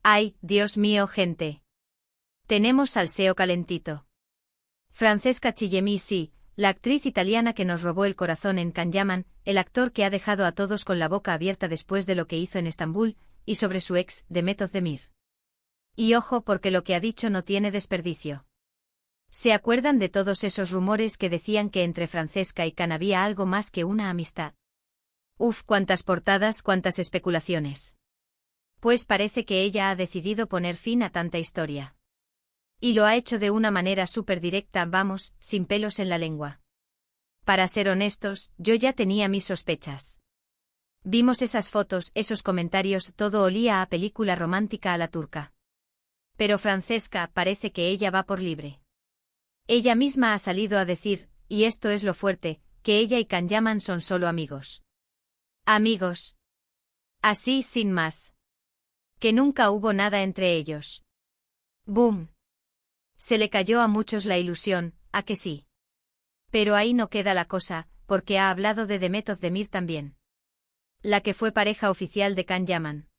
Ay, Dios mío, gente. Tenemos salseo calentito. Francesca Chillemi, sí, la actriz italiana que nos robó el corazón en Can Yaman, el actor que ha dejado a todos con la boca abierta después de lo que hizo en Estambul, y sobre su ex, Demet Özdemir. Y ojo porque lo que ha dicho no tiene desperdicio. ¿Se acuerdan de todos esos rumores que decían que entre Francesca y Can había algo más que una amistad? Uf, cuántas portadas, cuántas especulaciones. Pues parece que ella ha decidido poner fin a tanta historia. Y lo ha hecho de una manera súper directa, vamos, sin pelos en la lengua. Para ser honestos, yo ya tenía mis sospechas. Vimos esas fotos, esos comentarios, todo olía a película romántica a la turca. Pero Francesca parece que ella va por libre. Ella misma ha salido a decir, y esto es lo fuerte, que ella y Can Yaman son solo amigos. Amigos. Así sin más. Que nunca hubo nada entre ellos. ¡Boom! Se le cayó a muchos la ilusión, ¿a que sí? Pero ahí no queda la cosa, porque ha hablado de Demet Özdemir también. La que fue pareja oficial de Can Yaman.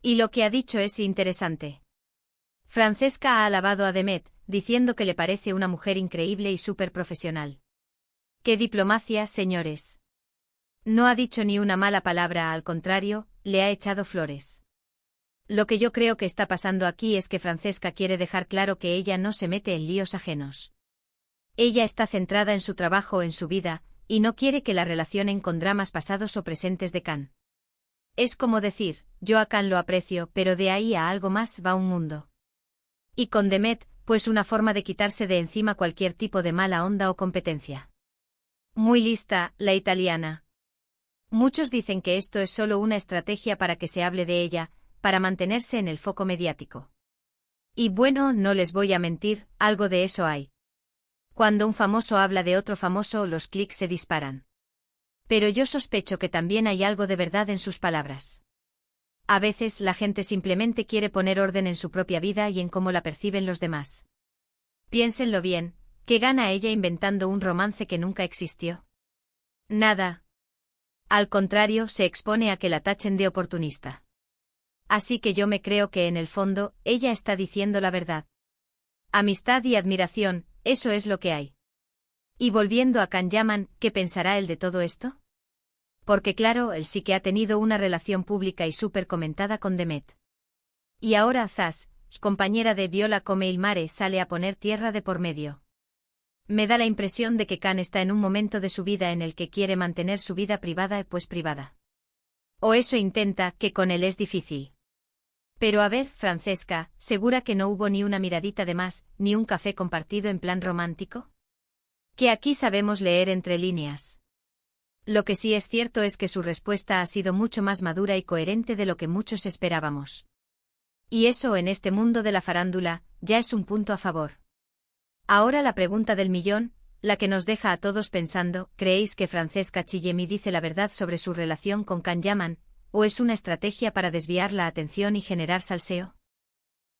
Y lo que ha dicho es interesante. Francesca ha alabado a Demet, diciendo que le parece una mujer increíble y súper profesional. ¡Qué diplomacia, señores! No ha dicho ni una mala palabra, al contrario, le ha echado flores. Lo que yo creo que está pasando aquí es que Francesca quiere dejar claro que ella no se mete en líos ajenos. Ella está centrada en su trabajo, en su vida, y no quiere que la relacionen con dramas pasados o presentes de Can. Es como decir, yo a Can lo aprecio, pero de ahí a algo más va un mundo. Y con Demet, pues una forma de quitarse de encima cualquier tipo de mala onda o competencia. Muy lista, la italiana. Muchos dicen que esto es solo una estrategia para que se hable de ella, para mantenerse en el foco mediático. Y bueno, no les voy a mentir, algo de eso hay. Cuando un famoso habla de otro famoso, los clics se disparan. Pero yo sospecho que también hay algo de verdad en sus palabras. A veces la gente simplemente quiere poner orden en su propia vida y en cómo la perciben los demás. Piénsenlo bien, ¿qué gana ella inventando un romance que nunca existió? Nada. Al contrario, se expone a que la tachen de oportunista. Así que yo me creo que en el fondo, ella está diciendo la verdad. Amistad y admiración, eso es lo que hay. Y volviendo a Can Yaman, ¿qué pensará él de todo esto? Porque claro, él sí que ha tenido una relación pública y súper comentada con Demet. Y ahora Zaz, compañera de Viola come il mare, sale a poner tierra de por medio. Me da la impresión de que Can está en un momento de su vida en el que quiere mantener su vida privada, pues privada. O eso intenta, que con él es difícil. Pero a ver, Francesca, ¿segura que no hubo ni una miradita de más, ni un café compartido en plan romántico? Que aquí sabemos leer entre líneas. Lo que sí es cierto es que su respuesta ha sido mucho más madura y coherente de lo que muchos esperábamos. Y eso en este mundo de la farándula, ya es un punto a favor. Ahora la pregunta del millón, la que nos deja a todos pensando, ¿creéis que Francesca Chillemi dice la verdad sobre su relación con Can Yaman, o es una estrategia para desviar la atención y generar salseo?